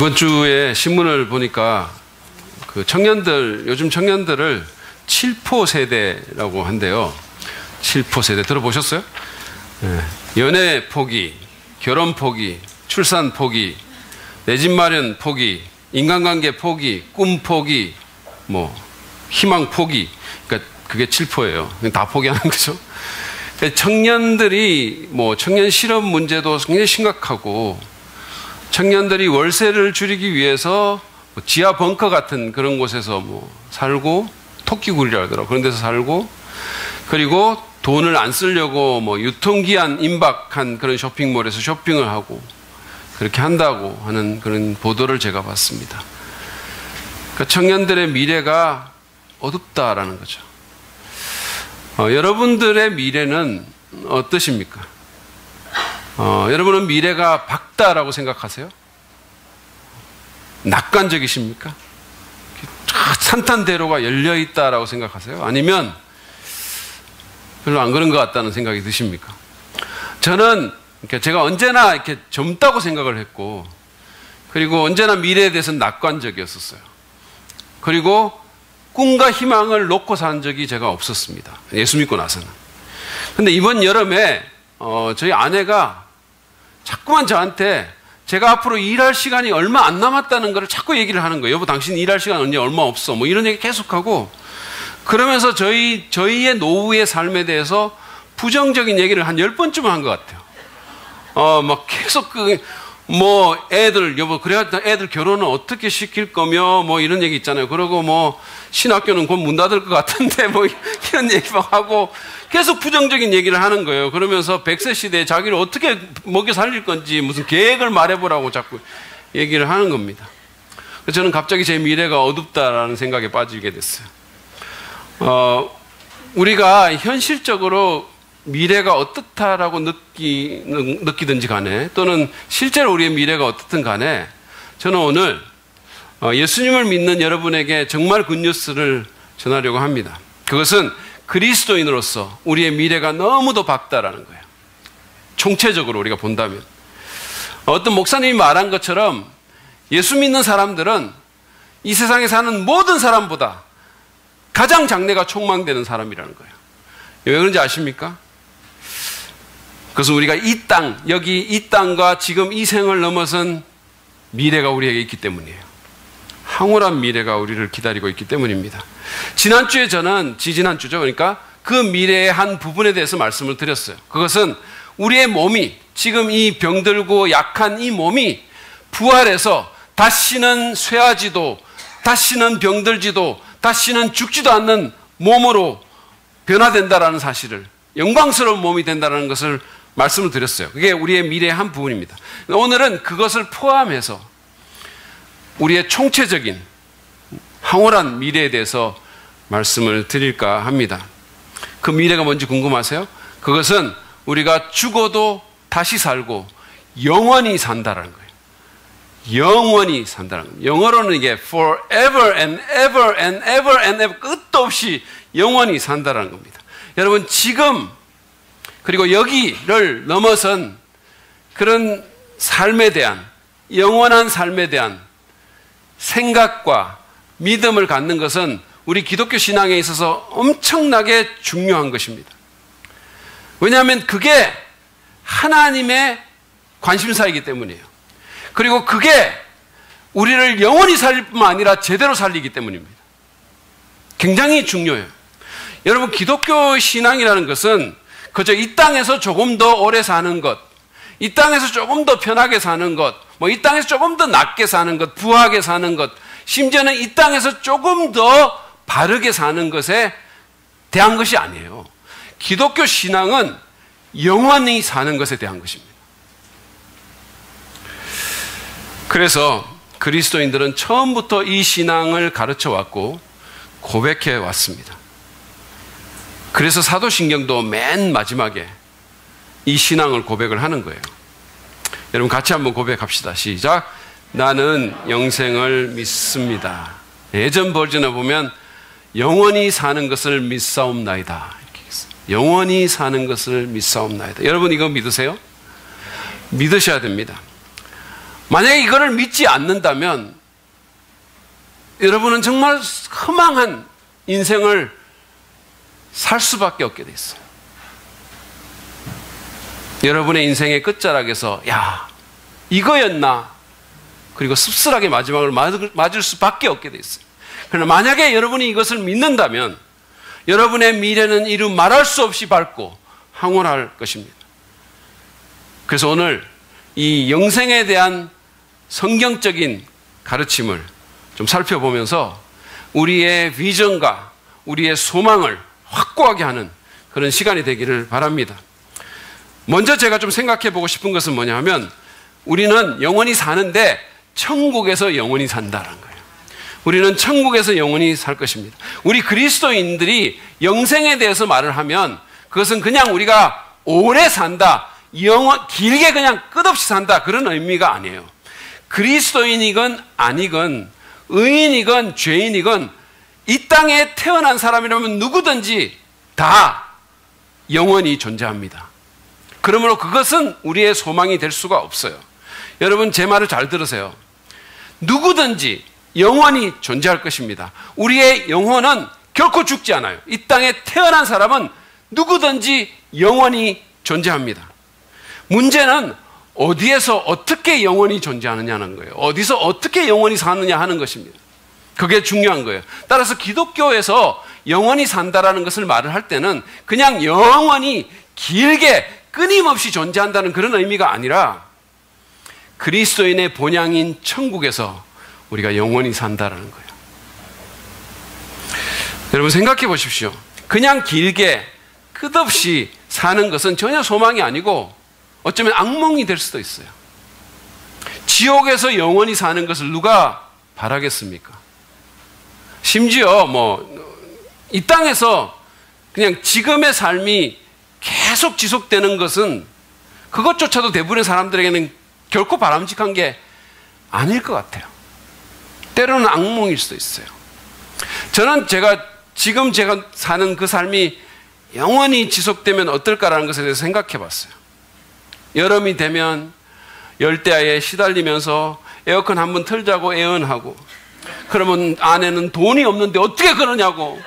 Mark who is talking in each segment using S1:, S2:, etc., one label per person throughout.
S1: 이번 주에 신문을 보니까 그 청년들, 요즘 청년들을 7포 세대라고 한대요. 7포 세대 들어보셨어요? 네. 연애 포기, 결혼 포기, 출산 포기, 내 집 마련 포기, 인간관계 포기, 꿈 포기, 뭐 희망 포기. 그러니까 그게 7포예요. 다 포기하는 거죠. 청년들이 뭐 청년 실업 문제도 굉장히 심각하고, 청년들이 월세를 줄이기 위해서 지하 벙커 같은 그런 곳에서 뭐 살고, 토끼굴이라 하더라고요. 그런 데서 살고, 그리고 돈을 안 쓰려고 뭐 유통기한 임박한 그런 쇼핑몰에서 쇼핑을 하고 그렇게 한다고 하는 그런 보도를 제가 봤습니다. 그러니까 청년들의 미래가 어둡다라는 거죠. 여러분들의 미래는 어떠십니까? 여러분은 미래가 밝다라고 생각하세요? 낙관적이십니까? 산탄대로가 열려있다라고 생각하세요? 아니면 별로 안 그런 것 같다는 생각이 드십니까? 저는 제가 언제나 이렇게 젊다고 생각을 했고, 그리고 언제나 미래에 대해서는 낙관적이었었어요. 그리고 꿈과 희망을 놓고 산 적이 제가 없었습니다. 예수 믿고 나서는. 근데 이번 여름에 저희 아내가 자꾸만 저한테 제가 앞으로 일할 시간이 얼마 안 남았다는 걸 자꾸 얘기를 하는 거예요. 여보, 당신 일할 시간 언제 얼마 없어. 뭐 이런 얘기 계속하고, 그러면서 저희의 노후의 삶에 대해서 부정적인 얘기를 한 10번쯤 한 것 같아요. 막 계속 뭐 애들, 여보, 그래야 애들 결혼은 어떻게 시킬 거며, 뭐 이런 얘기 있잖아요. 그러고 뭐 신학교는 곧 문 닫을 것 같은데, 뭐 이런 얘기 막 하고 계속 부정적인 얘기를 하는 거예요. 그러면서 100세 시대에 자기를 어떻게 먹여 살릴 건지 무슨 계획을 말해보라고 자꾸 얘기를 하는 겁니다. 그래서 저는 갑자기 제 미래가 어둡다라는 생각에 빠지게 됐어요. 우리가 현실적으로 미래가 어떻다라고 느끼든지 간에, 또는 실제로 우리의 미래가 어떻든 간에, 저는 오늘 예수님을 믿는 여러분에게 정말 굿뉴스를 전하려고 합니다. 그것은 그리스도인으로서 우리의 미래가 너무도 밝다라는 거예요. 총체적으로 우리가 본다면. 어떤 목사님이 말한 것처럼 예수 믿는 사람들은 이 세상에 사는 모든 사람보다 가장 장래가 촉망되는 사람이라는 거예요. 왜 그런지 아십니까? 그것은 우리가 이 땅, 여기 이 땅과 지금 이 생을 넘어선 미래가 우리에게 있기 때문이에요. 황홀한 미래가 우리를 기다리고 있기 때문입니다. 지난주에 저는, 지지난주죠. 그러니까 그 미래의 한 부분에 대해서 말씀을 드렸어요. 그것은 우리의 몸이, 지금 이 병들고 약한 이 몸이 부활해서 다시는 쇠하지도, 다시는 병들지도, 다시는 죽지도 않는 몸으로 변화된다라는 사실을, 영광스러운 몸이 된다는 것을 말씀을 드렸어요. 그게 우리의 미래의 한 부분입니다. 오늘은 그것을 포함해서 우리의 총체적인 황홀한 미래에 대해서 말씀을 드릴까 합니다. 그 미래가 뭔지 궁금하세요? 그것은 우리가 죽어도 다시 살고 영원히 산다라는 거예요. 영원히 산다는 거예요. 영어로는 이게 forever and ever and ever and ever, 끝도 없이 영원히 산다라는 겁니다. 여러분, 지금 그리고 여기를 넘어선 그런 삶에 대한, 영원한 삶에 대한 생각과 믿음을 갖는 것은 우리 기독교 신앙에 있어서 엄청나게 중요한 것입니다. 왜냐하면 그게 하나님의 관심사이기 때문이에요. 그리고 그게 우리를 영원히 살릴 뿐만 아니라 제대로 살리기 때문입니다. 굉장히 중요해요. 여러분, 기독교 신앙이라는 것은 그저 이 땅에서 조금 더 오래 사는 것, 이 땅에서 조금 더 편하게 사는 것, 뭐 이 땅에서 조금 더 낫게 사는 것, 부하게 사는 것, 심지어는 이 땅에서 조금 더 바르게 사는 것에 대한 것이 아니에요. 기독교 신앙은 영원히 사는 것에 대한 것입니다. 그래서 그리스도인들은 처음부터 이 신앙을 가르쳐 왔고 고백해 왔습니다. 그래서 사도신경도 맨 마지막에 이 신앙을 고백을 하는 거예요. 여러분, 같이 한번 고백합시다. 시작. 나는 영생을 믿습니다. 예전 버전에 보면 영원히 사는 것을 믿사옵나이다. 이렇게 있어요. 영원히 사는 것을 믿사옵나이다. 여러분, 이거 믿으세요? 믿으셔야 됩니다. 만약에 이거를 믿지 않는다면 여러분은 정말 허망한 인생을 살 수밖에 없게 돼 있어요. 여러분의 인생의 끝자락에서 야, 이거였나? 그리고 씁쓸하게 마지막을 맞을 수밖에 없게 돼 있어요. 그러나 만약에 여러분이 이것을 믿는다면 여러분의 미래는 이루 말할 수 없이 밝고 황홀할 것입니다. 그래서 오늘 이 영생에 대한 성경적인 가르침을 좀 살펴보면서 우리의 비전과 우리의 소망을 확고하게 하는 그런 시간이 되기를 바랍니다. 먼저 제가 좀 생각해 보고 싶은 것은 뭐냐 하면 우리는 영원히 사는데 천국에서 영원히 산다는 거예요. 우리는 천국에서 영원히 살 것입니다. 우리 그리스도인들이 영생에 대해서 말을 하면 그것은 그냥 우리가 오래 산다, 길게 그냥 끝없이 산다, 그런 의미가 아니에요. 그리스도인이건 아니건 의인이건 죄인이건 이 땅에 태어난 사람이라면 누구든지 다 영원히 존재합니다. 그러므로 그것은 우리의 소망이 될 수가 없어요. 여러분 제 말을 잘 들으세요. 누구든지 영원히 존재할 것입니다. 우리의 영혼은 결코 죽지 않아요. 이 땅에 태어난 사람은 누구든지 영원히 존재합니다. 문제는 어디에서 어떻게 영원히 존재하느냐는 거예요. 어디서 어떻게 영원히 사느냐 하는 것입니다. 그게 중요한 거예요. 따라서 기독교에서 영원히 산다라는 것을 말을 할 때는 그냥 영원히 길게 끊임없이 존재한다는 그런 의미가 아니라 그리스도인의 본향인 천국에서 우리가 영원히 산다라는 거예요. 여러분 생각해 보십시오. 그냥 길게 끝없이 사는 것은 전혀 소망이 아니고 어쩌면 악몽이 될 수도 있어요. 지옥에서 영원히 사는 것을 누가 바라겠습니까? 심지어 이 땅에서 그냥 지금의 삶이 계속 지속되는 것은 그것조차도 대부분의 사람들에게는 결코 바람직한 게 아닐 것 같아요. 때로는 악몽일 수도 있어요. 저는 지금 제가 사는 그 삶이 영원히 지속되면 어떨까라는 것에 대해서 생각해 봤어요. 여름이 되면 열대야에 시달리면서 에어컨 한번 틀자고 애언하고, 그러면 아내는 돈이 없는데 어떻게 그러냐고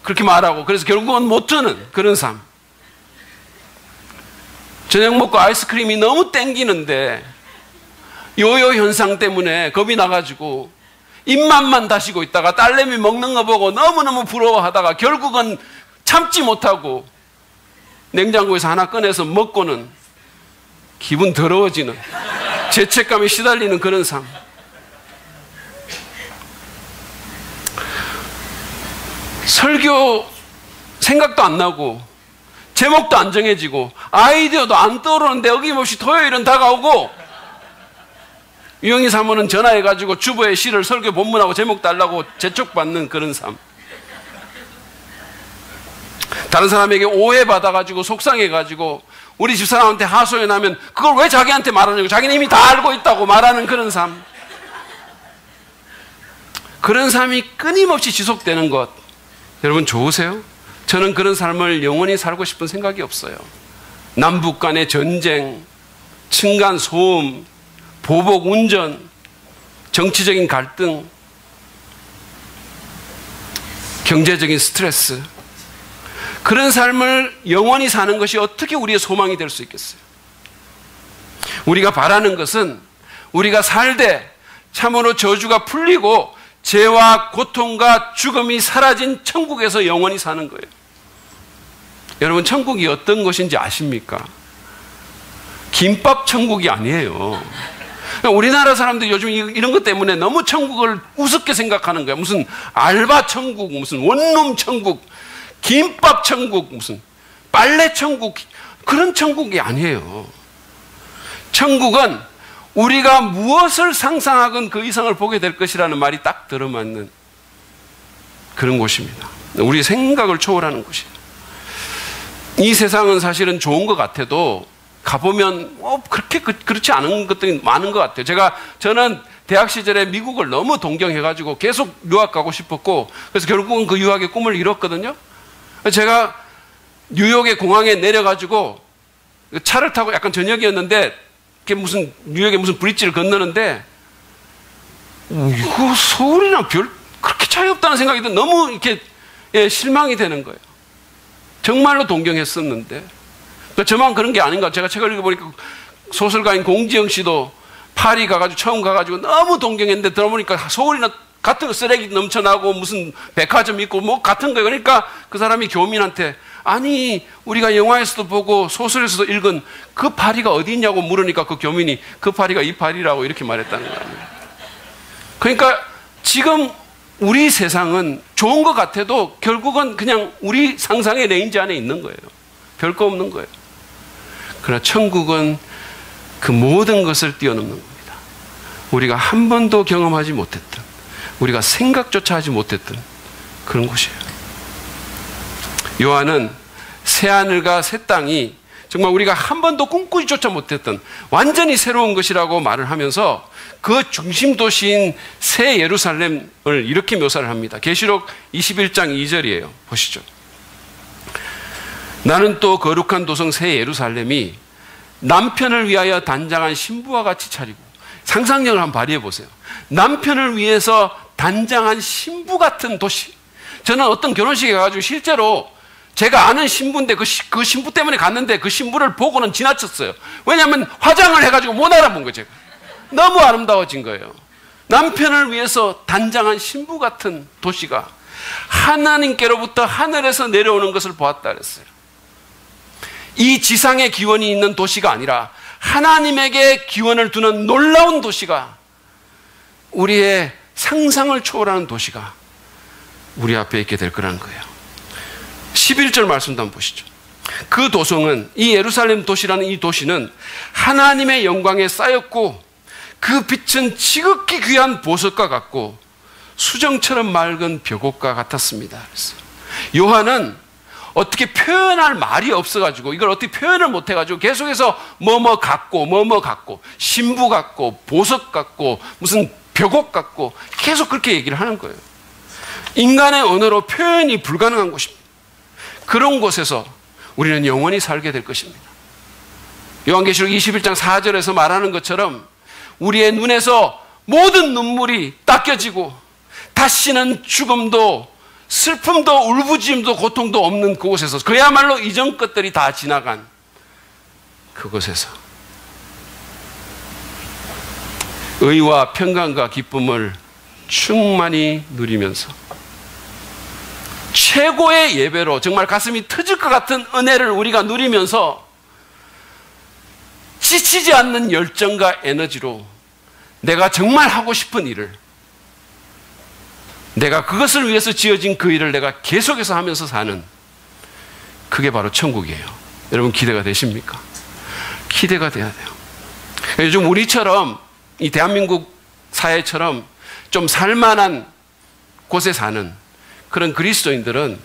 S1: 그렇게 말하고, 그래서 결국은 못 트는 그런 삶. 저녁 먹고 아이스크림이 너무 땡기는데 요요 현상 때문에 겁이 나가지고 입맛만 다시고 있다가 딸내미 먹는 거 보고 너무너무 부러워하다가 결국은 참지 못하고 냉장고에서 하나 꺼내서 먹고는 기분 더러워지는, 죄책감에 시달리는 그런 삶. 설교 생각도 안 나고 제목도 안 정해지고 아이디어도 안 떠오르는데 어김없이 토요일은 다가오고 유영희 사모는 전화해가지고 주보에 실을 설교 본문하고 제목 달라고 재촉받는 그런 삶. 다른 사람에게 오해받아가지고 속상해가지고 우리 집사람한테 하소연하면 그걸 왜 자기한테 말하냐고, 자기는 이미 다 알고 있다고 말하는 그런 삶. 그런 삶이 끊임없이 지속되는 것, 여러분 좋으세요? 저는 그런 삶을 영원히 살고 싶은 생각이 없어요. 남북 간의 전쟁, 층간 소음, 보복 운전, 정치적인 갈등, 경제적인 스트레스, 그런 삶을 영원히 사는 것이 어떻게 우리의 소망이 될 수 있겠어요? 우리가 바라는 것은 우리가 살되 참으로 저주가 풀리고 죄와 고통과 죽음이 사라진 천국에서 영원히 사는 거예요. 여러분 천국이 어떤 것인지 아십니까? 김밥 천국이 아니에요. 우리나라 사람들이 요즘 이런 것 때문에 너무 천국을 우습게 생각하는 거예요. 무슨 알바 천국, 무슨 원룸 천국, 김밥 천국, 무슨 빨래 천국, 그런 천국이 아니에요. 천국은 우리가 무엇을 상상하건 그 이상을 보게 될 것이라는 말이 딱 들어맞는 그런 곳입니다. 우리의 생각을 초월하는 곳이에요. 이 세상은 사실은 좋은 것 같아도 가보면 그렇게 그렇지 않은 것들이 많은 것 같아요. 저는 대학 시절에 미국을 너무 동경해가지고 계속 유학 가고 싶었고, 그래서 결국은 그 유학의 꿈을 이뤘거든요. 제가 뉴욕의 공항에 내려가지고 차를 타고, 약간 저녁이었는데 무슨 뉴욕에 무슨 브릿지를 건너는데 이거 서울이랑 별 그렇게 차이 없다는 생각이 너무 이렇게 실망이 되는 거예요. 정말로 동경했었는데. 그러니까 저만 그런 게 아닌가. 제가 책을 읽어보니까 소설가인 공지영 씨도 파리 가가지고 처음 가가지고 너무 동경했는데 들어보니까 서울이나 같은 거 쓰레기 넘쳐나고 무슨 백화점 있고 뭐 같은 거예요. 그러니까 그 사람이 교민한테 아니 우리가 영화에서도 보고 소설에서도 읽은 그 파리가 어디 있냐고 물으니까 그 교민이 그 파리가 이 파리라고 이렇게 말했다는 거 아니에요. 그러니까 지금 우리 세상은 좋은 것 같아도 결국은 그냥 우리 상상의 레인지 안에 있는 거예요. 별거 없는 거예요. 그러나 천국은 그 모든 것을 뛰어넘는 겁니다. 우리가 한 번도 경험하지 못했던, 우리가 생각조차 하지 못했던 그런 곳이에요. 요한은 새하늘과 새 땅이 정말 우리가 한 번도 꿈꾸지조차 못했던 완전히 새로운 것이라고 말을 하면서 그 중심 도시인 새 예루살렘을 이렇게 묘사를 합니다. 계시록 21장 2절이에요. 보시죠. 나는 또 거룩한 도성 새 예루살렘이 남편을 위하여 단장한 신부와 같이 차리고, 상상력을 한번 발휘해 보세요. 남편을 위해서 단장한 신부 같은 도시. 저는 어떤 결혼식에 가가지고 실제로 제가 아는 신부인데 그 신부 때문에 갔는데 그 신부를 보고는 지나쳤어요. 왜냐하면 화장을 해가지고 못 알아본 거예요. 제가. 너무 아름다워진 거예요. 남편을 위해서 단장한 신부 같은 도시가 하나님께로부터 하늘에서 내려오는 것을 보았다 그랬어요. 이 지상에 기원이 있는 도시가 아니라 하나님에게 기원을 두는 놀라운 도시가, 우리의 상상을 초월하는 도시가 우리 앞에 있게 될 거라는 거예요. 11절 말씀도 한번 보시죠. 그 도성은, 이 예루살렘 도시라는 이 도시는 하나님의 영광에 쌓였고 그 빛은 지극히 귀한 보석과 같고 수정처럼 맑은 벽옥과 같았습니다. 그래서 요한은 어떻게 표현할 말이 없어가지고, 이걸 어떻게 표현을 못해가지고 계속해서 뭐뭐 같고 뭐뭐 같고 신부 같고 보석 같고 무슨 벽옥 같고 계속 그렇게 얘기를 하는 거예요. 인간의 언어로 표현이 불가능한 곳입니다. 그런 곳에서 우리는 영원히 살게 될 것입니다. 요한계시록 21장 4절에서 말하는 것처럼 우리의 눈에서 모든 눈물이 닦여지고 다시는 죽음도 슬픔도 울부짖음도 고통도 없는 그곳에서, 그야말로 이전 것들이 다 지나간 그곳에서 의와 평강과 기쁨을 충만히 누리면서 최고의 예배로 정말 가슴이 터질 것 같은 은혜를 우리가 누리면서 지치지 않는 열정과 에너지로 내가 정말 하고 싶은 일을, 내가 그것을 위해서 지어진 그 일을 내가 계속해서 하면서 사는, 그게 바로 천국이에요. 여러분 기대가 되십니까? 기대가 돼야 돼요. 요즘 우리처럼, 이 대한민국 사회처럼 좀 살만한 곳에 사는 그런 그리스도인들은,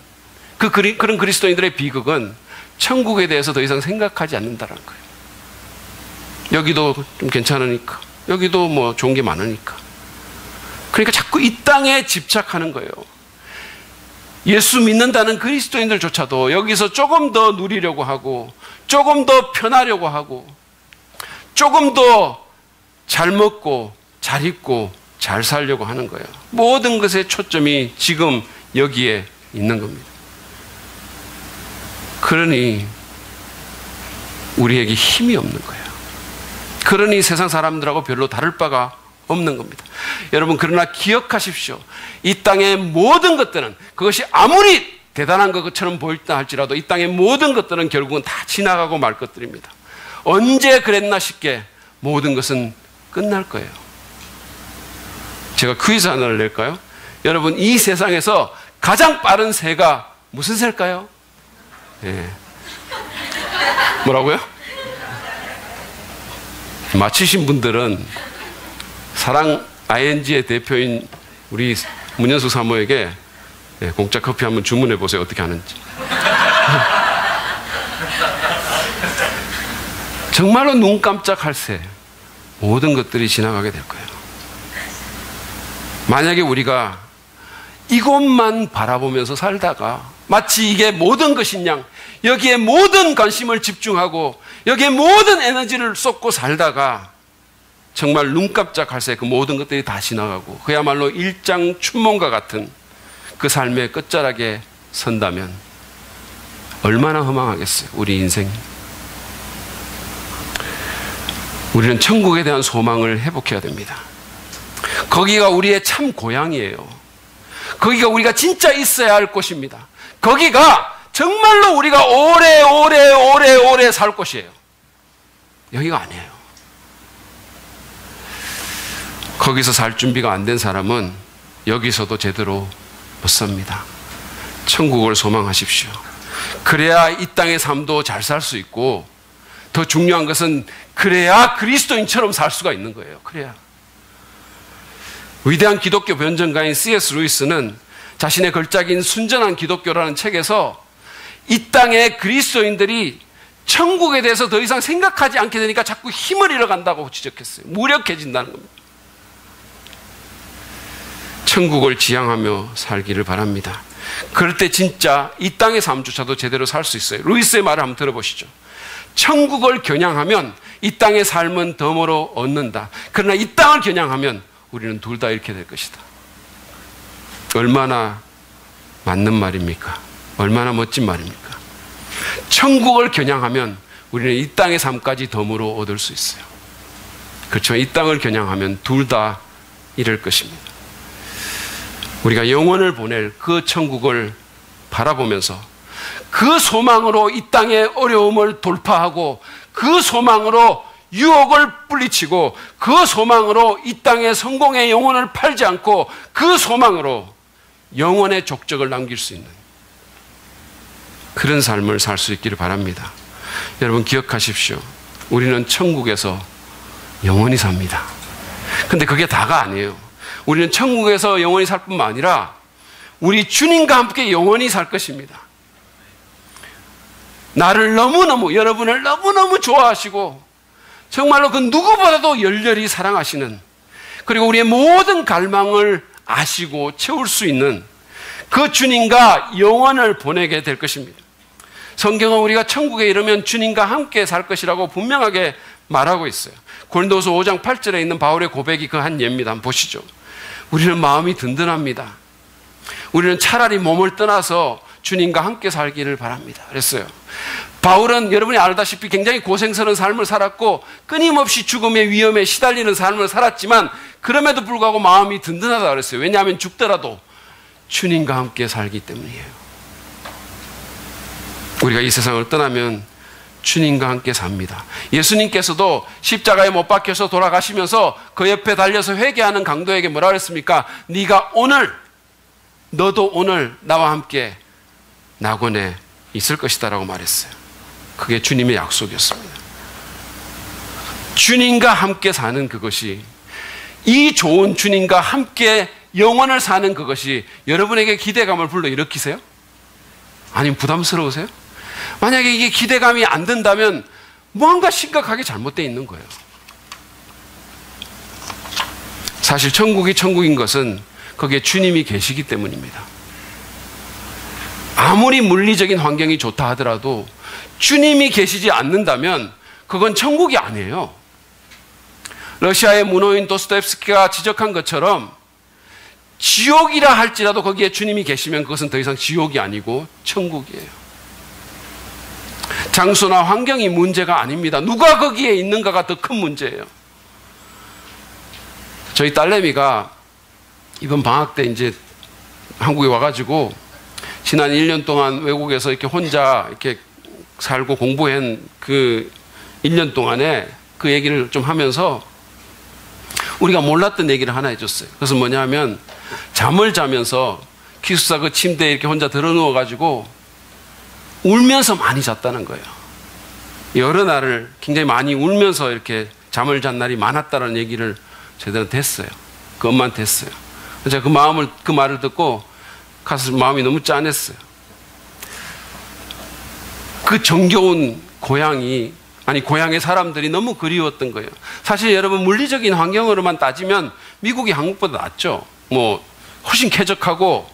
S1: 그런 그리스도인들의 비극은 천국에 대해서 더 이상 생각하지 않는다는 거예요. 여기도 좀 괜찮으니까, 여기도 뭐 좋은 게 많으니까. 그러니까 자꾸 이 땅에 집착하는 거예요. 예수 믿는다는 그리스도인들조차도 여기서 조금 더 누리려고 하고, 조금 더 편하려고 하고, 조금 더 잘 먹고 잘 입고 잘 살려고 하는 거예요. 모든 것의 초점이 지금 여기에 있는 겁니다. 그러니 우리에게 힘이 없는 거예요. 그러니 세상 사람들하고 별로 다를 바가 없는 겁니다. 여러분, 그러나 기억하십시오. 이 땅의 모든 것들은, 그것이 아무리 대단한 것처럼 보일다 할지라도 이 땅의 모든 것들은 결국은 다 지나가고 말 것들입니다. 언제 그랬나 싶게 모든 것은 끝날 거예요. 제가 퀴즈 하나를 낼까요? 여러분, 이 세상에서 가장 빠른 새가 무슨 새일까요? 예. 뭐라고요? 맞히신 분들은 사랑 ING의 대표인 우리 문현숙 사모에게 공짜 커피 한번 주문해 보세요. 어떻게 하는지. 정말로 눈 깜짝할 새 모든 것들이 지나가게 될 거예요. 만약에 우리가 이곳만 바라보면서 살다가 마치 이게 모든 것인 양 여기에 모든 관심을 집중하고 여기에 모든 에너지를 쏟고 살다가 정말 눈 깜짝할 새 그 모든 것들이 다 지나가고 그야말로 일장춘몽과 같은 그 삶의 끝자락에 선다면 얼마나 허망하겠어요, 우리 인생. 우리는 천국에 대한 소망을 회복해야 됩니다. 거기가 우리의 참 고향이에요. 거기가 우리가 진짜 있어야 할 곳입니다. 거기가 정말로 우리가 오래 살 곳이에요. 여기가 아니에요. 거기서 살 준비가 안 된 사람은 여기서도 제대로 못 삽니다. 천국을 소망하십시오. 그래야 이 땅의 삶도 잘 살 수 있고 더 중요한 것은 그래야 그리스도인처럼 살 수가 있는 거예요. 그래야. 위대한 기독교 변증가인 C.S. 루이스는 자신의 걸작인 순전한 기독교라는 책에서 이 땅의 그리스도인들이 천국에 대해서 더 이상 생각하지 않게 되니까 자꾸 힘을 잃어간다고 지적했어요. 무력해진다는 겁니다. 천국을 지향하며 살기를 바랍니다. 그럴 때 진짜 이 땅의 삶조차도 제대로 살 수 있어요. 루이스의 말을 한번 들어보시죠. 천국을 겨냥하면 이 땅의 삶은 덤으로 얻는다. 그러나 이 땅을 겨냥하면 우리는 둘 다 이렇게 될 것이다. 얼마나 맞는 말입니까? 얼마나 멋진 말입니까? 천국을 겨냥하면 우리는 이 땅의 삶까지 덤으로 얻을 수 있어요. 그렇지만 이 땅을 겨냥하면 둘 다 이럴 것입니다. 우리가 영원을 보낼 그 천국을 바라보면서 그 소망으로 이 땅의 어려움을 돌파하고 그 소망으로 유혹을 뿌리치고 그 소망으로 이 땅의 성공의 영혼을 팔지 않고 그 소망으로 영원의 족적을 남길 수 있는 그런 삶을 살 수 있기를 바랍니다. 여러분 기억하십시오. 우리는 천국에서 영원히 삽니다. 근데 그게 다가 아니에요. 우리는 천국에서 영원히 살 뿐만 아니라 우리 주님과 함께 영원히 살 것입니다. 나를 너무너무, 여러분을 너무너무 좋아하시고 정말로 그 누구보다도 열렬히 사랑하시는, 그리고 우리의 모든 갈망을 아시고 채울 수 있는 그 주님과 영원을 보내게 될 것입니다. 성경은 우리가 천국에 이르면 주님과 함께 살 것이라고 분명하게 말하고 있어요. 고린도서 5장 8절에 있는 바울의 고백이 그 한 예입니다. 한번 보시죠. 우리는 마음이 든든합니다. 우리는 차라리 몸을 떠나서 주님과 함께 살기를 바랍니다. 그랬어요. 바울은 여러분이 알다시피 굉장히 고생스러운 삶을 살았고 끊임없이 죽음의 위험에 시달리는 삶을 살았지만 그럼에도 불구하고 마음이 든든하다고 그랬어요. 왜냐하면 죽더라도 주님과 함께 살기 때문이에요. 우리가 이 세상을 떠나면 주님과 함께 삽니다. 예수님께서도 십자가에 못 박혀서 돌아가시면서 그 옆에 달려서 회개하는 강도에게 뭐라 그랬습니까? 네가 오늘, 너도 오늘 나와 함께 낙원에 있을 것이다 라고 말했어요. 그게 주님의 약속이었습니다. 주님과 함께 사는 그것이, 이 좋은 주님과 함께 영원을 사는 그것이 여러분에게 기대감을 불러일으키세요? 아니면 부담스러우세요? 만약에 이게 기대감이 안 된다면 뭔가 심각하게 잘못되어 있는 거예요. 사실 천국이 천국인 것은 거기에 주님이 계시기 때문입니다. 아무리 물리적인 환경이 좋다 하더라도 주님이 계시지 않는다면 그건 천국이 아니에요. 러시아의 문호인 도스토옙스키가 지적한 것처럼 지옥이라 할지라도 거기에 주님이 계시면 그것은 더 이상 지옥이 아니고 천국이에요. 장소나 환경이 문제가 아닙니다. 누가 거기에 있는가가 더 큰 문제예요. 저희 딸내미가 이번 방학 때 이제 한국에 와가지고 지난 1년 동안 외국에서 이렇게 혼자 이렇게 살고 공부한 그 1년 동안에 그 얘기를 좀 하면서 우리가 몰랐던 얘기를 하나 해줬어요. 그래서 뭐냐면 잠을 자면서 기숙사 그 침대에 이렇게 혼자 들어 누워가지고 울면서 많이 잤다는 거예요. 여러 날을 굉장히 많이 울면서 이렇게 잠을 잔 날이 많았다는 얘기를 저희들한테 했어요. 그 엄마한테 했어요. 제가 그 말을 듣고 가서 마음이 너무 짠했어요. 그 정겨운 고향이, 아니 고향의 사람들이 너무 그리웠던 거예요. 사실 여러분 물리적인 환경으로만 따지면 미국이 한국보다 낫죠. 뭐 훨씬 쾌적하고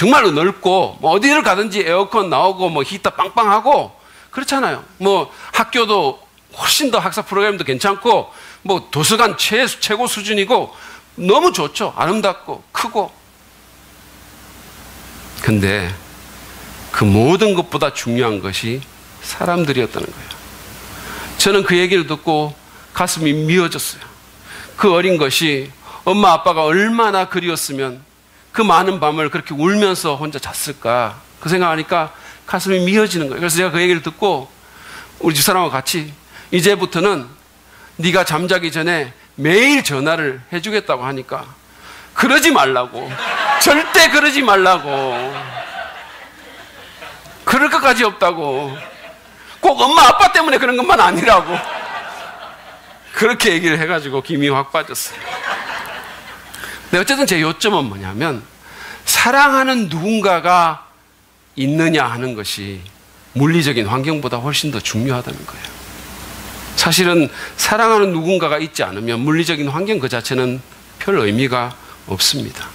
S1: 정말로 넓고 뭐 어디를 가든지 에어컨 나오고 뭐 히터 빵빵하고 그렇잖아요. 뭐 학교도 훨씬 더 학사 프로그램도 괜찮고 뭐 도서관 최고 수준이고 너무 좋죠. 아름답고 크고. 근데 그 모든 것보다 중요한 것이 사람들이었다는 거예요. 저는 그 얘기를 듣고 가슴이 미어졌어요. 그 어린 것이 엄마 아빠가 얼마나 그리웠으면 그 많은 밤을 그렇게 울면서 혼자 잤을까, 그 생각하니까 가슴이 미어지는 거예요. 그래서 제가 그 얘기를 듣고 우리 집사람하고 같이 이제부터는 네가 잠자기 전에 매일 전화를 해주겠다고 하니까 그러지 말라고, 절대 그러지 말라고, 그럴 것까지 없다고, 꼭 엄마 아빠 때문에 그런 것만 아니라고, 그렇게 얘기를 해가지고 김이 확 빠졌어요. 근데 어쨌든 제 요점은 뭐냐면, 사랑하는 누군가가 있느냐 하는 것이 물리적인 환경보다 훨씬 더 중요하다는 거예요. 사실은 사랑하는 누군가가 있지 않으면 물리적인 환경 그 자체는 별 의미가 없습니다.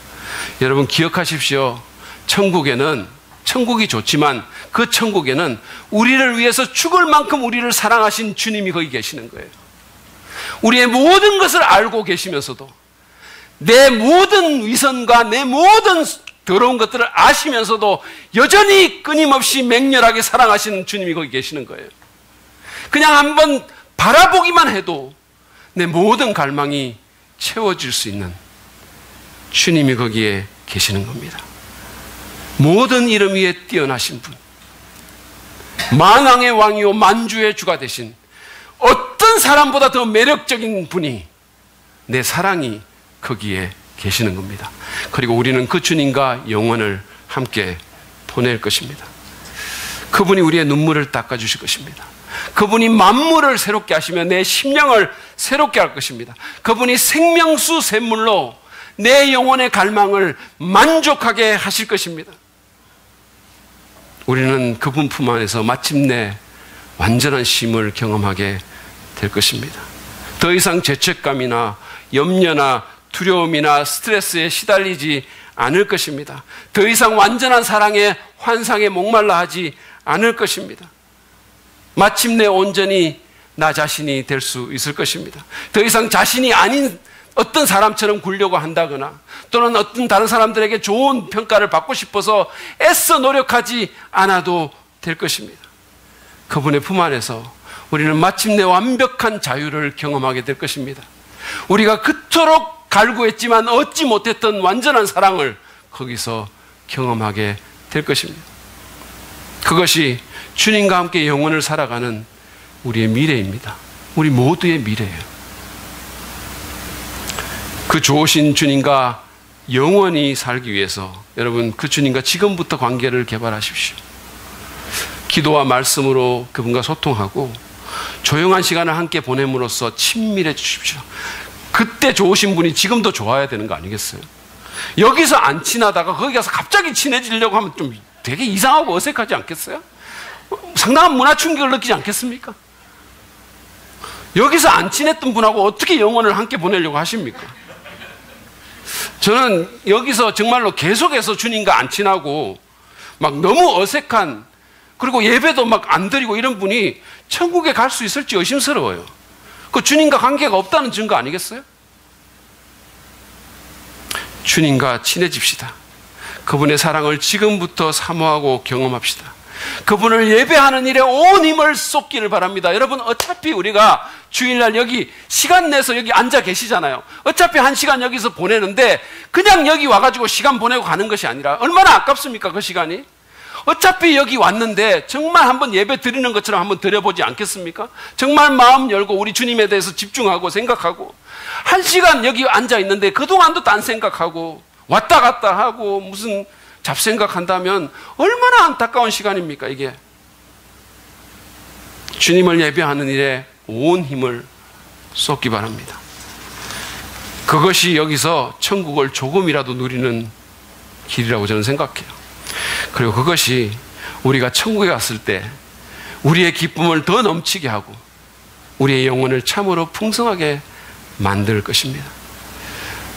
S1: 여러분 기억하십시오. 천국이 좋지만 그 천국에는 우리를 위해서 죽을 만큼 우리를 사랑하신 주님이 거기 계시는 거예요. 우리의 모든 것을 알고 계시면서도 내 모든 위선과 내 모든 더러운 것들을 아시면서도 여전히 끊임없이 맹렬하게 사랑하시는 주님이 거기 계시는 거예요. 그냥 한번 바라보기만 해도 내 모든 갈망이 채워질 수 있는 주님이 거기에 계시는 겁니다. 모든 이름 위에 뛰어나신 분, 만왕의 왕이요 만주의 주가 되신 어떤 사람보다 더 매력적인 분이, 내 사랑이 거기에 계시는 겁니다. 그리고 우리는 그 주님과 영원을 함께 보낼 것입니다. 그분이 우리의 눈물을 닦아주실 것입니다. 그분이 만물을 새롭게 하시며 내 심령을 새롭게 할 것입니다. 그분이 생명수 샘물로 내 영혼의 갈망을 만족하게 하실 것입니다. 우리는 그분 품 안에서 마침내 완전한 쉼을 경험하게 될 것입니다. 더 이상 죄책감이나 염려나 두려움이나 스트레스에 시달리지 않을 것입니다. 더 이상 완전한 사랑의 환상에 목말라 하지 않을 것입니다. 마침내 온전히 나 자신이 될 수 있을 것입니다. 더 이상 자신이 아닌 어떤 사람처럼 굴려고 한다거나 또는 어떤 다른 사람들에게 좋은 평가를 받고 싶어서 애써 노력하지 않아도 될 것입니다. 그분의 품 안에서 우리는 마침내 완벽한 자유를 경험하게 될 것입니다. 우리가 그토록 갈구했지만 얻지 못했던 완전한 사랑을 거기서 경험하게 될 것입니다. 그것이 주님과 함께 영원을 살아가는 우리의 미래입니다. 우리 모두의 미래예요. 그 좋으신 주님과 영원히 살기 위해서 여러분 그 주님과 지금부터 관계를 개발하십시오. 기도와 말씀으로 그분과 소통하고 조용한 시간을 함께 보냄으로써 친밀해 주십시오. 그때 좋으신 분이 지금도 좋아야 되는 거 아니겠어요? 여기서 안 친하다가 거기 가서 갑자기 친해지려고 하면 좀 되게 이상하고 어색하지 않겠어요? 상당한 문화 충격을 느끼지 않겠습니까? 여기서 안 친했던 분하고 어떻게 영혼을 함께 보내려고 하십니까? 저는 여기서 정말로 계속해서 주님과 안 친하고 막 너무 어색한, 그리고 예배도 막 안 드리고 이런 분이 천국에 갈 수 있을지 의심스러워요. 그 주님과 관계가 없다는 증거 아니겠어요? 주님과 친해집시다. 그분의 사랑을 지금부터 사모하고 경험합시다. 그분을 예배하는 일에 온 힘을 쏟기를 바랍니다. 여러분 어차피 우리가 주일날 여기 시간 내서 여기 앉아 계시잖아요. 어차피 1시간 여기서 보내는데 그냥 여기 와가지고 시간 보내고 가는 것이 아니라 얼마나 아깝습니까? 그 시간이. 어차피 여기 왔는데 정말 한번 예배 드리는 것처럼 한번 드려보지 않겠습니까? 정말 마음 열고 우리 주님에 대해서 집중하고 생각하고 1시간 여기 앉아 있는데 그동안도 딴 생각하고 왔다 갔다 하고 무슨 잡생각한다면 얼마나 안타까운 시간입니까 이게. 주님을 예배하는 일에 온 힘을 쏟기 바랍니다. 그것이 여기서 천국을 조금이라도 누리는 길이라고 저는 생각해요. 그리고 그것이 우리가 천국에 갔을 때 우리의 기쁨을 더 넘치게 하고 우리의 영혼을 참으로 풍성하게 만들 것입니다.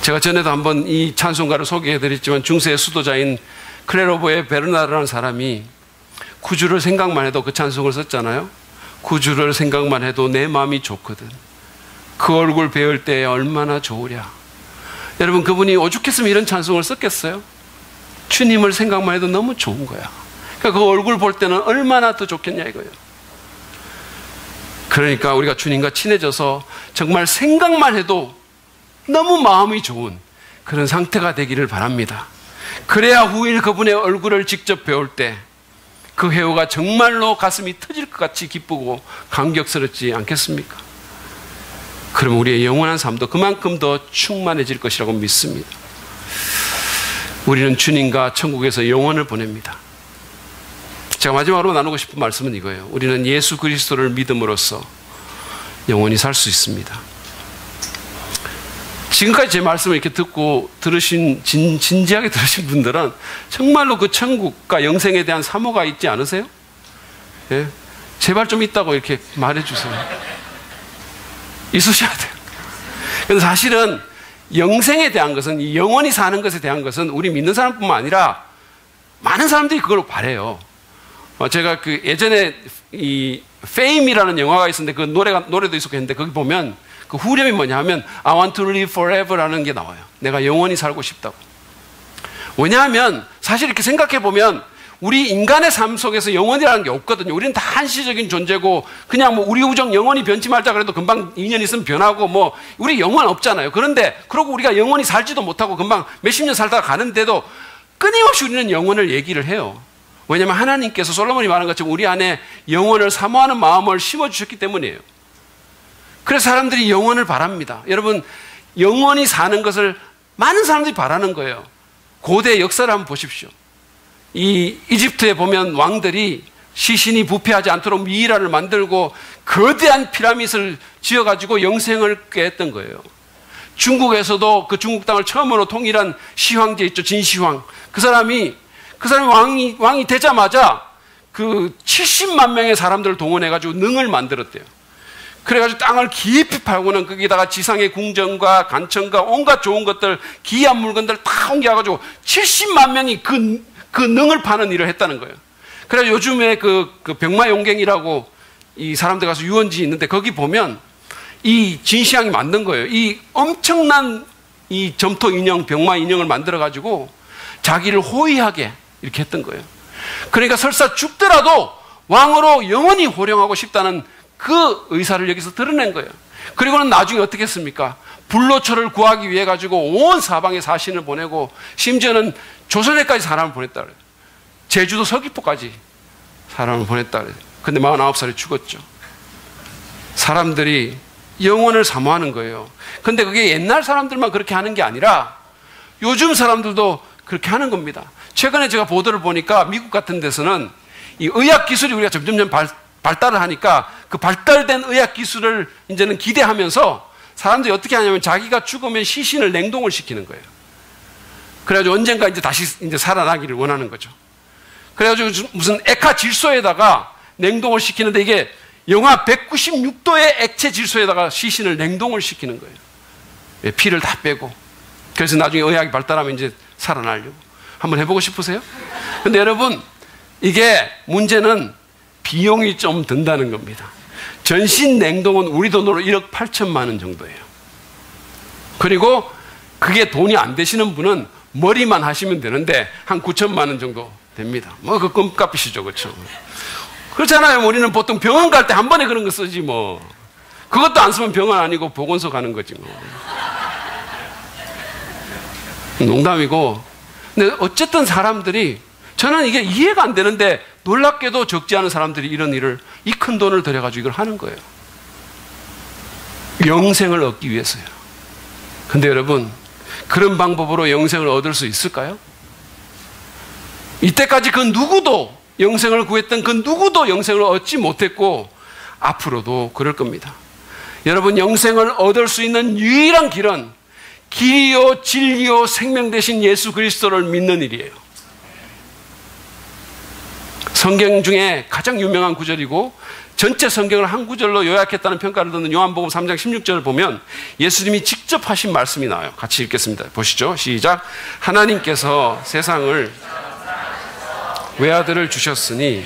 S1: 제가 전에도 한번 이 찬송가를 소개해드렸지만 중세의 수도자인 클레로보의 베르나르라는 사람이 구주를 생각만 해도 그 찬송을 썼잖아요. 구주를 생각만 해도 내 마음이 좋거든. 그 얼굴 배울 때 얼마나 좋으랴. 여러분, 그분이 오죽했으면 이런 찬송을 썼겠어요? 주님을 생각만 해도 너무 좋은 거야. 그러니까 그 얼굴 볼 때는 얼마나 더 좋겠냐 이거예요. 그러니까 우리가 주님과 친해져서 정말 생각만 해도 너무 마음이 좋은 그런 상태가 되기를 바랍니다. 그래야 후일 그분의 얼굴을 직접 배울 때 그 회오가 정말로 가슴이 터질 것 같이 기쁘고 감격스럽지 않겠습니까? 그럼 우리의 영원한 삶도 그만큼 더 충만해질 것이라고 믿습니다. 우리는 주님과 천국에서 영원을 보냅니다. 제가 마지막으로 나누고 싶은 말씀은 이거예요. 우리는 예수 그리스도를 믿음으로써 영원히 살 수 있습니다. 지금까지 제 말씀을 이렇게 듣고 진지하게 들으신 분들은 정말로 그 천국과 영생에 대한 사모가 있지 않으세요? 예? 제발 좀 있다고 이렇게 말해주세요. 있으셔야 돼요. 근데 사실은 영생에 대한 것은, 이 영원히 사는 것에 대한 것은 우리 믿는 사람뿐만 아니라 많은 사람들이 그걸 바래요. 제가 그 예전에 이 Fame이라는 영화가 있었는데 그 노래도 있었겠는데 거기 보면 그 후렴이 뭐냐면 I want to live forever라는 게 나와요. 내가 영원히 살고 싶다고. 왜냐하면 사실 이렇게 생각해 보면 우리 인간의 삶 속에서 영원이라는 게 없거든요. 우리는 다 한시적인 존재고 그냥 뭐 우리 우정 영원히 변치 말자 그래도 금방 2년 있으면 변하고 뭐 우리 영원 없잖아요. 그런데 그러고 우리가 영원히 살지도 못하고 금방 몇십 년 살다가 가는데도 끊임없이 우리는 영원을 얘기를 해요. 왜냐하면 하나님께서 솔로몬이 말한 것처럼 우리 안에 영원을 사모하는 마음을 심어주셨기 때문이에요. 그래서 사람들이 영원을 바랍니다. 여러분, 영원히 사는 것을 많은 사람들이 바라는 거예요. 고대 역사를 한번 보십시오. 이 이집트에 보면 왕들이 시신이 부패하지 않도록 미이라를 만들고 거대한 피라밋을 지어가지고 영생을 꾀했던 거예요. 중국에서도 그 중국 땅을 처음으로 통일한 시황제 있죠. 진시황. 그 사람이 왕이 되자마자 그 70만 명의 사람들을 동원해가지고 능을 만들었대요. 그래가지고 땅을 깊이 팔고는 거기다가 지상의 궁전과 간청과 온갖 좋은 것들, 귀한 물건들 다 옮겨가지고 70만 명이 그 능을 파는 일을 했다는 거예요. 그래서 요즘에 그 병마용갱이라고 이 사람들 가서 유원지 있는데 거기 보면 이 진시황이 만든 거예요. 이 엄청난 이 점토 인형, 병마 인형을 만들어가지고 자기를 호위하게 이렇게 했던 거예요. 그러니까 설사 죽더라도 왕으로 영원히 호령하고 싶다는 그 의사를 여기서 드러낸 거예요. 그리고는 나중에 어떻게 했습니까? 불로초를 구하기 위해 가지고 온 사방에 사신을 보내고 심지어는 조선에까지 사람을 보냈다 그래요. 제주도 서귀포까지 사람을 보냈다 그래요. 근데 49살에 죽었죠. 사람들이 영원을 사모하는 거예요. 근데 그게 옛날 사람들만 그렇게 하는 게 아니라 요즘 사람들도 그렇게 하는 겁니다. 최근에 제가 보도를 보니까 미국 같은 데서는 이 의학 기술이 우리가 점점 발달을 하니까 그 발달된 의학 기술을 이제는 기대하면서 사람들이 어떻게 하냐면 자기가 죽으면 시신을 냉동을 시키는 거예요. 그래가지고 언젠가 이제 다시 살아나기를 원하는 거죠. 그래가지고 무슨 액화 질소에다가 냉동을 시키는데 이게 영하 196도의 액체 질소에다가 시신을 냉동을 시키는 거예요. 피를 다 빼고. 그래서 나중에 의학이 발달하면 이제 살아나려고. 한번 해보고 싶으세요? 근데 여러분, 이게 문제는 비용이 좀 든다는 겁니다. 전신 냉동은 우리 돈으로 1억 8천만 원 정도예요. 그리고 그게 돈이 안 되시는 분은 머리만 하시면 되는데 한 9천만 원 정도 됩니다. 뭐 그 껌값이시죠, 그렇죠? 그렇잖아요. 우리는 보통 병원 갈 때 한 번에 그런 거 쓰지 뭐. 그것도 안 쓰면 병원 아니고 보건소 가는 거지 뭐. 농담이고. 근데 어쨌든 사람들이, 저는 이게 이해가 안 되는데 놀랍게도 적지 않은 사람들이 이런 일을, 이 큰 돈을 들여가지고 이걸 하는 거예요. 영생을 얻기 위해서요. 근데 여러분, 그런 방법으로 영생을 얻을 수 있을까요? 이때까지 그 누구도 영생을 구했던 그 누구도 영생을 얻지 못했고 앞으로도 그럴 겁니다. 여러분, 영생을 얻을 수 있는 유일한 길은 길이요 진리요 생명 되신 예수 그리스도를 믿는 일이에요. 성경 중에 가장 유명한 구절이고 전체 성경을 한 구절로 요약했다는 평가를 듣는 요한복음 3장 16절을 보면 예수님이 직접 하신 말씀이 나와요. 같이 읽겠습니다. 보시죠. 시작. 하나님께서 세상을 외아들을 주셨으니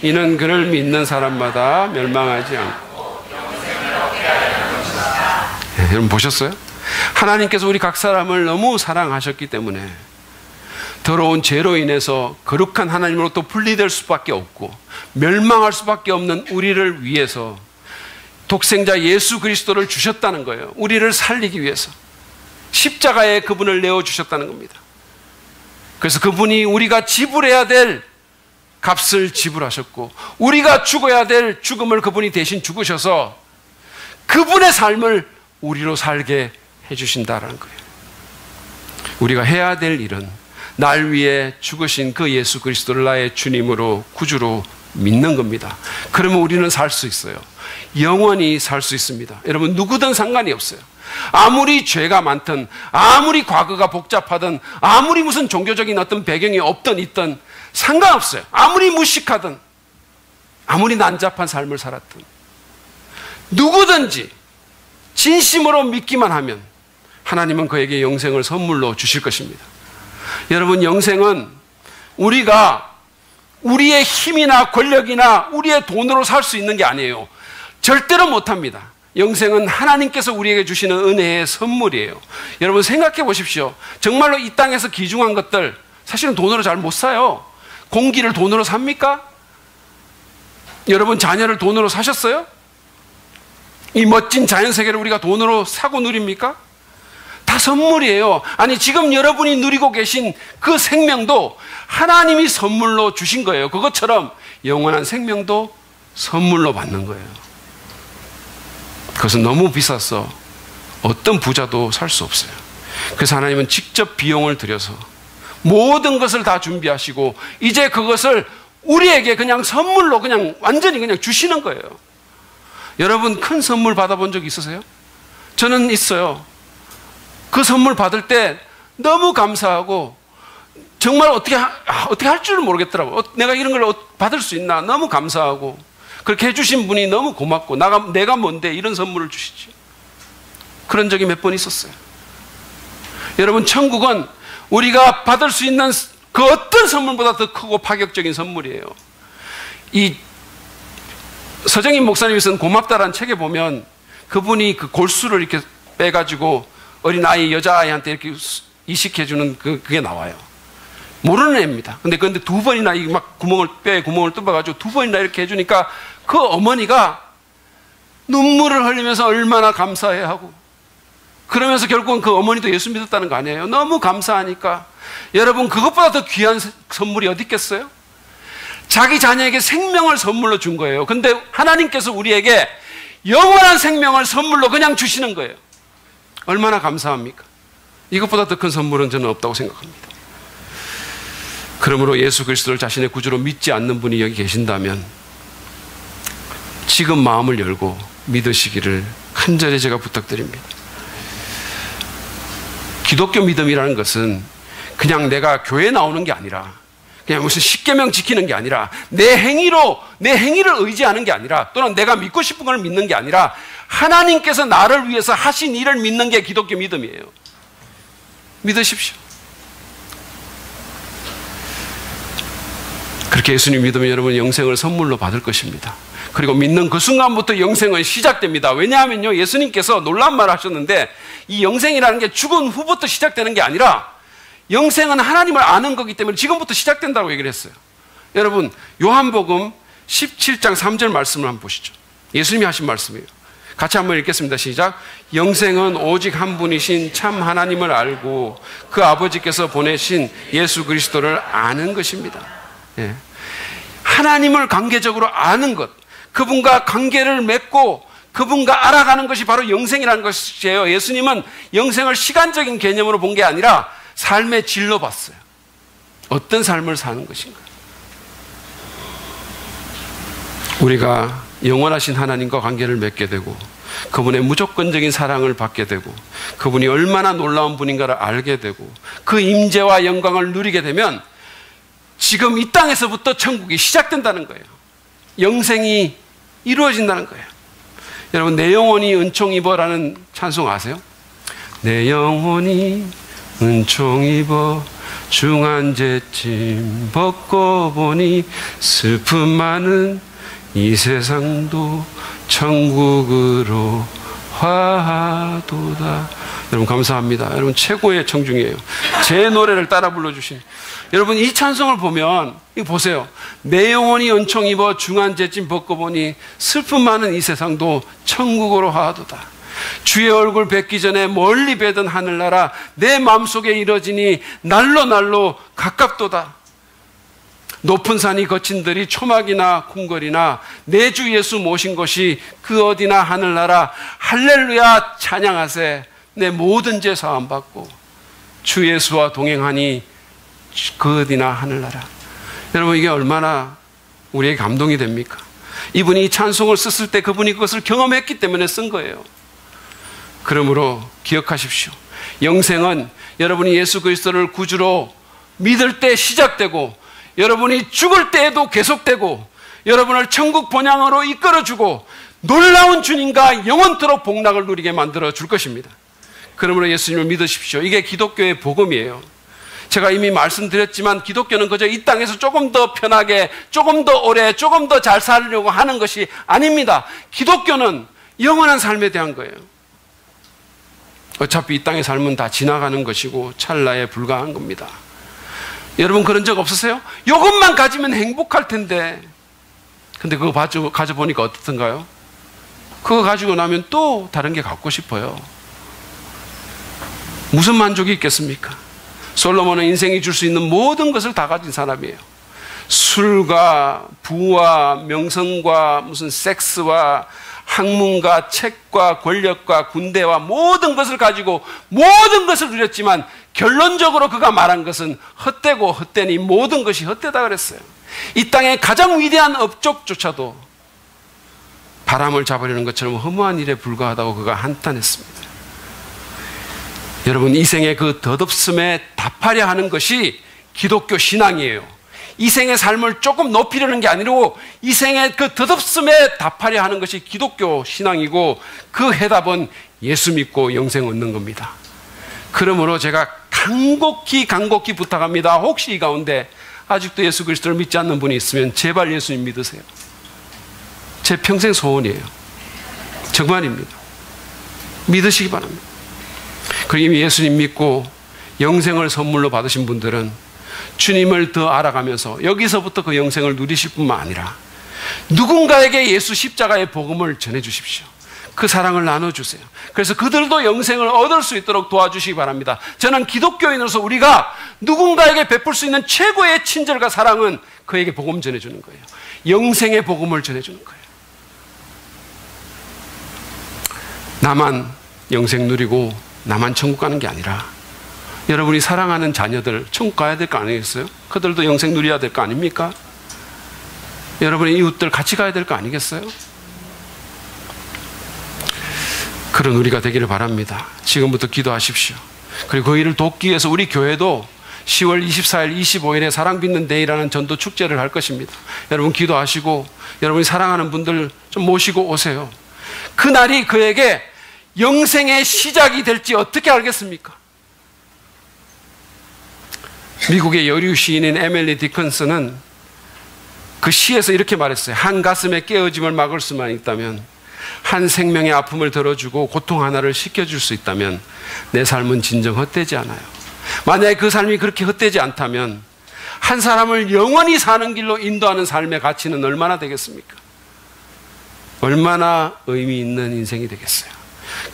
S1: 이는 그를 믿는 사람마다 멸망하지 않고 네, 여러분 보셨어요? 하나님께서 우리 각 사람을 너무 사랑하셨기 때문에 더러운 죄로 인해서 거룩한 하나님으로부터 분리될 수밖에 없고 멸망할 수밖에 없는 우리를 위해서 독생자 예수 그리스도를 주셨다는 거예요. 우리를 살리기 위해서 십자가에 그분을 내어주셨다는 겁니다. 그래서 그분이 우리가 지불해야 될 값을 지불하셨고 우리가 죽어야 될 죽음을 그분이 대신 죽으셔서 그분의 삶을 우리로 살게 해주신다라는 거예요. 우리가 해야 될 일은 날 위해 죽으신 그 예수 그리스도를 나의 주님으로 구주로 믿는 겁니다. 그러면 우리는 살 수 있어요. 영원히 살 수 있습니다. 여러분 누구든 상관이 없어요. 아무리 죄가 많든 아무리 과거가 복잡하든 아무리 무슨 종교적인 어떤 배경이 없든 있든 상관없어요. 아무리 무식하든 아무리 난잡한 삶을 살았든 누구든지 진심으로 믿기만 하면 하나님은 그에게 영생을 선물로 주실 것입니다. 여러분 영생은 우리가 우리의 힘이나 권력이나 우리의 돈으로 살 수 있는 게 아니에요. 절대로 못합니다. 영생은 하나님께서 우리에게 주시는 은혜의 선물이에요. 여러분 생각해 보십시오. 정말로 이 땅에서 귀중한 것들 사실은 돈으로 잘 못 사요. 공기를 돈으로 삽니까? 여러분 자녀를 돈으로 사셨어요? 이 멋진 자연세계를 우리가 돈으로 사고 누립니까? 다 선물이에요. 아니 지금 여러분이 누리고 계신 그 생명도 하나님이 선물로 주신 거예요. 그것처럼 영원한 생명도 선물로 받는 거예요. 그것은 너무 비싸서 어떤 부자도 살 수 없어요. 그래서 하나님은 직접 비용을 들여서 모든 것을 다 준비하시고 이제 그것을 우리에게 그냥 선물로 그냥 완전히 그냥 주시는 거예요. 여러분 큰 선물 받아본 적 있으세요? 저는 있어요. 그 선물 받을 때 너무 감사하고 정말 어떻게 할 줄은 모르겠더라고요. 내가 이런 걸 받을 수 있나 너무 감사하고 그렇게 해주신 분이 너무 고맙고 내가 뭔데 이런 선물을 주시지. 그런 적이 몇 번 있었어요. 여러분 천국은 우리가 받을 수 있는 그 어떤 선물보다 더 크고 파격적인 선물이에요. 이 서정인 목사님이 쓴 고맙다라는 책에 보면 그분이 그 골수를 이렇게 빼가지고 어린아이 여자아이한테 이렇게 이식해주는 그게 나와요. 모르는 애입니다. 근데 두 번이나 막 뼈에 구멍을 뚫어가지고 두 번이나 이렇게 해주니까 그 어머니가 눈물을 흘리면서 얼마나 감사해하고 그러면서 결국은 그 어머니도 예수 믿었다는 거 아니에요? 너무 감사하니까. 여러분 그것보다 더 귀한 선물이 어디 있겠어요? 자기 자녀에게 생명을 선물로 준 거예요. 근데 하나님께서 우리에게 영원한 생명을 선물로 그냥 주시는 거예요. 얼마나 감사합니까? 이것보다 더 큰 선물은 저는 없다고 생각합니다. 그러므로 예수 그리스도를 자신의 구주로 믿지 않는 분이 여기 계신다면 지금 마음을 열고 믿으시기를 간절히 제가 부탁드립니다. 기독교 믿음이라는 것은 그냥 내가 교회 나오는 게 아니라 그냥 무슨 십계명 지키는 게 아니라 내 행위를 의지하는 게 아니라 또는 내가 믿고 싶은 걸 믿는 게 아니라 하나님께서 나를 위해서 하신 일을 믿는 게 기독교 믿음이에요. 믿으십시오. 그렇게 예수님 믿으면 여러분 영생을 선물로 받을 것입니다. 그리고 믿는 그 순간부터 영생은 시작됩니다. 왜냐하면요 예수님께서 놀라운 말을 하셨는데 이 영생이라는 게 죽은 후부터 시작되는 게 아니라 영생은 하나님을 아는 거기 때문에 지금부터 시작된다고 얘기를 했어요. 여러분 요한복음 17장 3절 말씀을 한번 보시죠. 예수님이 하신 말씀이에요. 같이 한번 읽겠습니다. 시작. 영생은 오직 한 분이신 참 하나님을 알고 그 아버지께서 보내신 예수 그리스도를 아는 것입니다. 예. 하나님을 관계적으로 아는 것, 그분과 관계를 맺고 그분과 알아가는 것이 바로 영생이라는 것이에요. 예수님은 영생을 시간적인 개념으로 본 게 아니라 삶의 질로 봤어요. 어떤 삶을 사는 것인가. 우리가 영원하신 하나님과 관계를 맺게 되고 그분의 무조건적인 사랑을 받게 되고 그분이 얼마나 놀라운 분인가를 알게 되고 그 임재와 영광을 누리게 되면 지금 이 땅에서부터 천국이 시작된다는 거예요. 영생이 이루어진다는 거예요. 여러분 내 영혼이 은총 입어라는 찬송 아세요? 내 영혼이 은총 입어 중한제쯤 벗고 보니 슬픔 많은 이 세상도 천국으로 화도다. 여러분 감사합니다. 여러분 최고의 청중이에요. 제 노래를 따라 불러주신 여러분, 이 찬송을 보면 이거 보세요. 내 영혼이 은총 입어 중한제쯤 벗고 보니 슬픔 많은 이 세상도 천국으로 화도다. 주의 얼굴 뵙기 전에 멀리 뵈던 하늘나라 내 마음속에 이뤄지니 날로 날로 가깝도다. 높은 산이 거친들이 초막이나 궁궐이나 내 주 예수 모신 것이 그 어디나 하늘나라 할렐루야 찬양하세. 내 모든 죄 사함 받고 주 예수와 동행하니 그 어디나 하늘나라. 여러분, 이게 얼마나 우리에게 감동이 됩니까? 이분이 이 찬송을 썼을 때 그분이 그것을 경험했기 때문에 쓴 거예요. 그러므로 기억하십시오. 영생은 여러분이 예수 그리스도를 구주로 믿을 때 시작되고 여러분이 죽을 때에도 계속되고 여러분을 천국 본향으로 이끌어주고 놀라운 주님과 영원토록 복락을 누리게 만들어 줄 것입니다. 그러므로 예수님을 믿으십시오. 이게 기독교의 복음이에요. 제가 이미 말씀드렸지만 기독교는 그저 이 땅에서 조금 더 편하게, 조금 더 오래, 조금 더 잘 살려고 하는 것이 아닙니다. 기독교는 영원한 삶에 대한 거예요. 어차피 이 땅의 삶은 다 지나가는 것이고 찰나에 불과한 겁니다. 여러분 그런 적 없으세요? 이것만 가지면 행복할 텐데. 근데 그거 가져보니까 어떻던가요? 그거 가지고 나면 또 다른 게 갖고 싶어요. 무슨 만족이 있겠습니까? 솔로몬은 인생이 줄 수 있는 모든 것을 다 가진 사람이에요. 술과 부와 명성과 무슨 섹스와 학문과 책과 권력과 군대와 모든 것을 가지고 모든 것을 누렸지만 결론적으로 그가 말한 것은 헛되고 헛되니 모든 것이 헛되다 그랬어요. 이 땅의 가장 위대한 업적조차도 바람을 잡으려는 것처럼 허무한 일에 불과하다고 그가 한탄했습니다. 여러분, 이 생의 그 덧없음에 답하려 하는 것이 기독교 신앙이에요. 이 생의 삶을 조금 높이려는 게 아니고 이 생의 그 덧없음에 답하려 하는 것이 기독교 신앙이고 그 해답은 예수 믿고 영생 얻는 겁니다. 그러므로 제가 간곡히 부탁합니다. 혹시 이 가운데 아직도 예수 그리스도를 믿지 않는 분이 있으면 제발 예수님 믿으세요. 제 평생 소원이에요. 정말입니다. 믿으시기 바랍니다. 그리고 이미 예수님 믿고 영생을 선물로 받으신 분들은 주님을 더 알아가면서 여기서부터 그 영생을 누리실 뿐만 아니라 누군가에게 예수 십자가의 복음을 전해주십시오. 그 사랑을 나눠주세요. 그래서 그들도 영생을 얻을 수 있도록 도와주시기 바랍니다. 저는 기독교인으로서 우리가 누군가에게 베풀 수 있는 최고의 친절과 사랑은 그에게 복음 전해주는 거예요. 영생의 복음을 전해주는 거예요. 나만 영생 누리고 나만 천국 가는 게 아니라 여러분이 사랑하는 자녀들 천국 가야 될 거 아니겠어요? 그들도 영생 누려야 될 거 아닙니까? 여러분의 이웃들 같이 가야 될 거 아니겠어요? 그런 우리가 되기를 바랍니다. 지금부터 기도하십시오. 그리고 그 일을 돕기 위해서 우리 교회도 10월 24일, 25일에 사랑 빚는 데이라는 전도 축제를 할 것입니다. 여러분 기도하시고 여러분이 사랑하는 분들 좀 모시고 오세요. 그날이 그에게 영생의 시작이 될지 어떻게 알겠습니까? 미국의 여류 시인인 에밀리 디컨스는 그 시에서 이렇게 말했어요. 한 가슴의 깨어짐을 막을 수만 있다면, 한 생명의 아픔을 덜어주고 고통 하나를 식혀줄 수 있다면 내 삶은 진정 헛되지 않아요. 만약에 그 삶이 그렇게 헛되지 않다면 한 사람을 영원히 사는 길로 인도하는 삶의 가치는 얼마나 되겠습니까? 얼마나 의미 있는 인생이 되겠어요.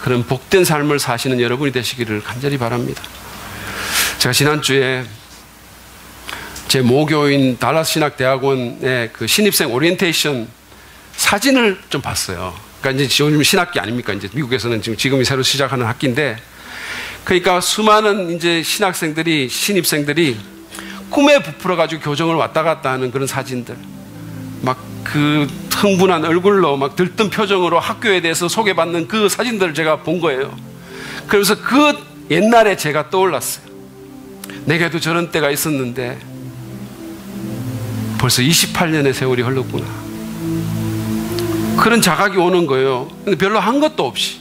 S1: 그런 복된 삶을 사시는 여러분이 되시기를 간절히 바랍니다. 제가 지난주에 제 모교인 달라스 신학대학원의 그 신입생 오리엔테이션 사진을 좀 봤어요. 그러니까 이제 지금 신학기 아닙니까? 이제 미국에서는 지금이 새로 시작하는 학기인데, 그러니까 수많은 이제 신입생들이 꿈에 부풀어가지고 교정을 왔다 갔다 하는 그런 사진들, 막 그 흥분한 얼굴로 막 들뜬 표정으로 학교에 대해서 소개받는 그 사진들을 제가 본 거예요. 그래서 그 옛날에 제가 떠올랐어요. 내게도 저런 때가 있었는데 벌써 28년의 세월이 흘렀구나. 그런 자각이 오는 거예요. 근데 별로 한 것도 없이.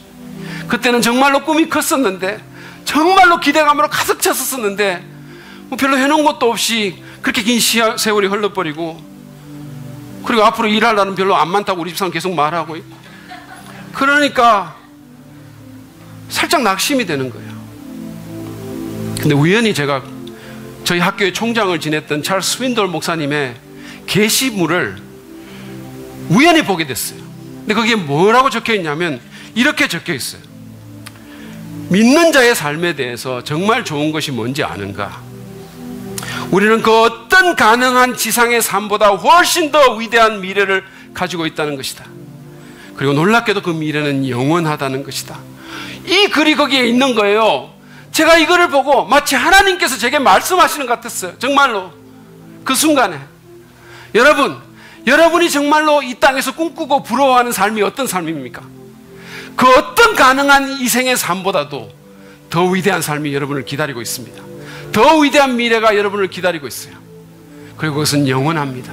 S1: 그때는 정말로 꿈이 컸었는데, 정말로 기대감으로 가득 찼었는데 별로 해놓은 것도 없이 그렇게 긴 세월이 흘러버리고, 그리고 앞으로 일할 날은 별로 안 많다고 우리 집사람 계속 말하고 있고, 그러니까 살짝 낙심이 되는 거예요. 근데 우연히 제가 저희 학교의 총장을 지냈던 찰스 스윈돌 목사님의 게시물을 우연히 보게 됐어요. 근데 거기에 뭐라고 적혀 있냐면 이렇게 적혀 있어요. 믿는 자의 삶에 대해서 정말 좋은 것이 뭔지 아는가? 우리는 그 어떤 가능한 지상의 삶보다 훨씬 더 위대한 미래를 가지고 있다는 것이다. 그리고 놀랍게도 그 미래는 영원하다는 것이다. 이 글이 거기에 있는 거예요. 제가 이거를 보고 마치 하나님께서 제게 말씀하시는 것 같았어요. 정말로 그 순간에. 여러분이 정말로 이 땅에서 꿈꾸고 부러워하는 삶이 어떤 삶입니까? 그 어떤 가능한 이생의 삶보다도 더 위대한 삶이 여러분을 기다리고 있습니다. 더 위대한 미래가 여러분을 기다리고 있어요. 그리고 그것은 영원합니다.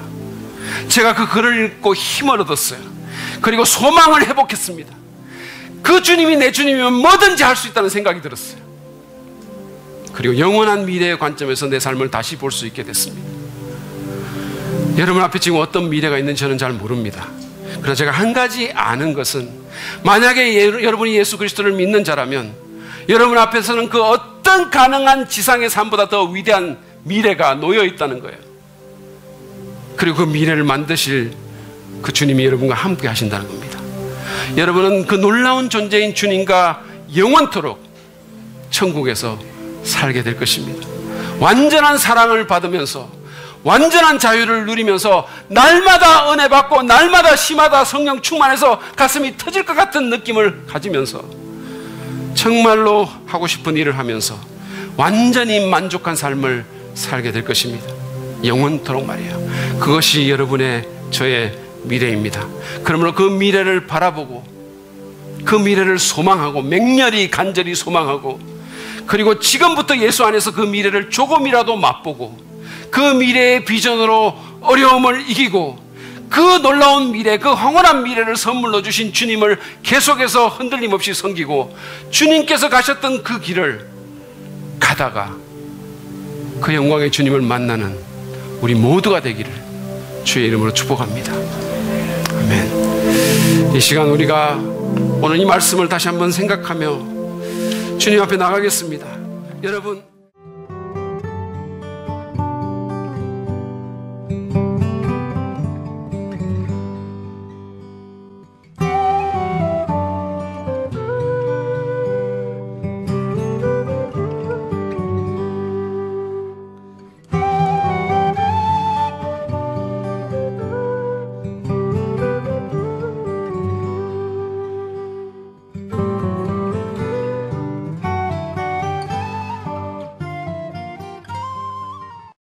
S1: 제가 그 글을 읽고 힘을 얻었어요. 그리고 소망을 회복했습니다. 그 주님이 내 주님이면 뭐든지 할 수 있다는 생각이 들었어요. 그리고 영원한 미래의 관점에서 내 삶을 다시 볼 수 있게 됐습니다. 여러분 앞에 지금 어떤 미래가 있는지 저는 잘 모릅니다. 그러나 제가 한 가지 아는 것은, 만약에 여러분이 예수 그리스도를 믿는 자라면 여러분 앞에서는 그 어떤 가능한 지상의 삶보다 더 위대한 미래가 놓여 있다는 거예요. 그리고 그 미래를 만드실 그 주님이 여러분과 함께 하신다는 겁니다. 여러분은 그 놀라운 존재인 주님과 영원토록 천국에서 살게 될 것입니다. 완전한 사랑을 받으면서, 완전한 자유를 누리면서, 날마다 은혜 받고 날마다 심하다 성령 충만해서 가슴이 터질 것 같은 느낌을 가지면서 정말로 하고 싶은 일을 하면서 완전히 만족한 삶을 살게 될 것입니다. 영원토록 말이에요. 그것이 여러분의, 저의 미래입니다. 그러므로 그 미래를 바라보고, 그 미래를 소망하고, 맹렬히 간절히 소망하고, 그리고 지금부터 예수 안에서 그 미래를 조금이라도 맛보고, 그 미래의 비전으로 어려움을 이기고, 그 놀라운 미래, 그 황홀한 미래를 선물로 주신 주님을 계속해서 흔들림 없이 섬기고, 주님께서 가셨던 그 길을 가다가 그 영광의 주님을 만나는 우리 모두가 되기를 주의 이름으로 축복합니다. 아멘. 이 시간 우리가 오늘 이 말씀을 다시 한번 생각하며 주님 앞에 나가겠습니다. 여러분,